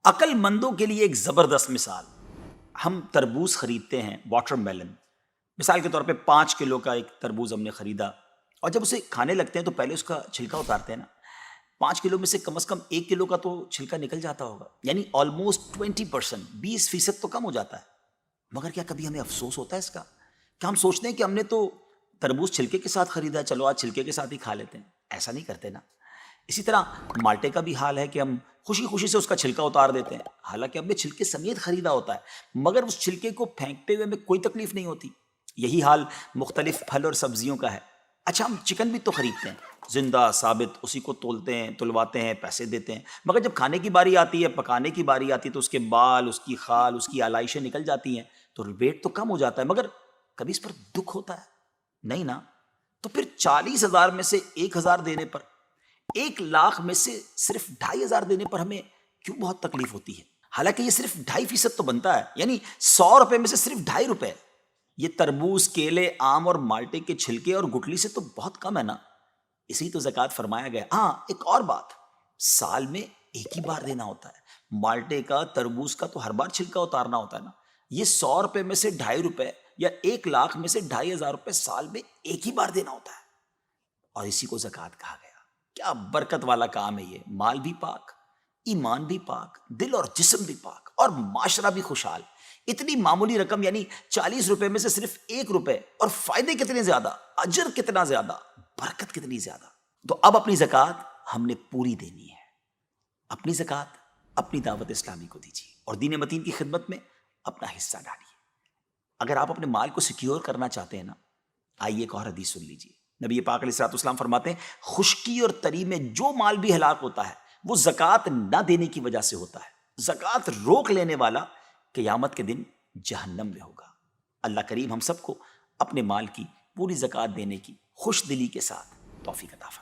عقل مندوں کے لیے ایک زبردست مثال. ہم تربوز خریدتے ہیں، واٹر میلن. مثال کے طور پہ 5 کلو کا ایک تربوز ہم نے خریدا، اور جب اسے کھانے لگتے ہیں تو پہلے اس کا چھلکا اتارتے ہیں نا. 5 کلو میں سے کم از کم 1 کلو کا تو چھلکا نکل جاتا ہوگا، یعنی آلموسٹ 20%، 20% تو کم ہو جاتا ہے. مگر کیا کبھی ہمیں افسوس ہوتا ہے اس کا؟ کیا ہم سوچتے ہیں کہ ہم نے تو تربوز چھلکے کے ساتھ خریدا ہے، چلو آج چھلکے کے ساتھ ہی کھا لیتے ہیں؟ ایسا نہیں کرتے نا. اسی طرح مالٹے کا بھی حال ہے کہ ہم خوشی خوشی سے اس کا چھلکا اتار دیتے ہیں، حالانکہ ہم نے چھلکے سمیت خریدا ہوتا ہے، مگر اس چھلکے کو پھینکتے ہوئے ہمیں کوئی تکلیف نہیں ہوتی. یہی حال مختلف پھل اور سبزیوں کا ہے. اچھا، ہم چکن بھی تو خریدتے ہیں، زندہ ثابت، اسی کو تولتے ہیں، تلواتے ہیں، پیسے دیتے ہیں، مگر جب کھانے کی باری آتی ہے، پکانے کی باری آتی ہے، تو اس کے بال، اس کی خال، اس کی آلائشیں نکل جاتی ہیں، تو ویٹ تو کم ہو جاتا ہے. مگر کبھی اس پر دکھ ہوتا ہے؟ نہیں نا. تو پھر 40,000 میں سے 1,000 دینے پر، 1,00,000 میں سے صرف 2,500 دینے پر ہمیں کیوں بہت تکلیف ہوتی ہے؟ حالانکہ یہ صرف 2.5% تو بنتا ہے، یعنی 100 روپے میں سے صرف 2.5 روپے. یہ تربوز، کیلے، آم اور مالٹے کے چھلکے اور گٹلی سے تو بہت کم ہے نا. اسی تو زکوٰۃ فرمایا گیا. ہاں، ایک اور بات، سال میں ایک ہی بار دینا ہوتا ہے. مالٹے کا، تربوز کا تو ہر بار چھلکا اتارنا ہوتا ہے نا. یہ 100 روپے میں سے 2.5 روپے یا 1,00,000 میں سے 2,500 روپے سال میں ایک ہی بار دینا ہوتا ہے، اور اسی کو زکوٰۃ کہا گیا. کیا برکت والا کام ہے یہ. مال بھی پاک، ایمان بھی پاک، دل اور جسم بھی پاک، اور معاشرہ بھی خوشحال. اتنی معمولی رقم، یعنی 40 روپے میں سے صرف 1 روپے، اور فائدے کتنے زیادہ، اجر کتنا زیادہ، برکت کتنی زیادہ. تو اب اپنی زکوٰۃ ہم نے پوری دینی ہے. اپنی زکوٰۃ اپنی دعوت اسلامی کو دیجیے، اور دین متین کی خدمت میں اپنا حصہ ڈالیے. اگر آپ اپنے مال کو سیکیور کرنا چاہتے ہیں نا، آئیے ایک اور حدیث سن لیجیے. نبی پاک علیہ الصلوۃ والسلام فرماتے ہیں، خشکی اور تری میں جو مال بھی ہلاک ہوتا ہے وہ زکوٰۃ نہ دینے کی وجہ سے ہوتا ہے. زکوٰۃ روک لینے والا قیامت کے دن جہنم میں ہوگا. اللہ کریم ہم سب کو اپنے مال کی پوری زکوٰۃ دینے کی خوش دلی کے ساتھ توفیق عطا فرمائے.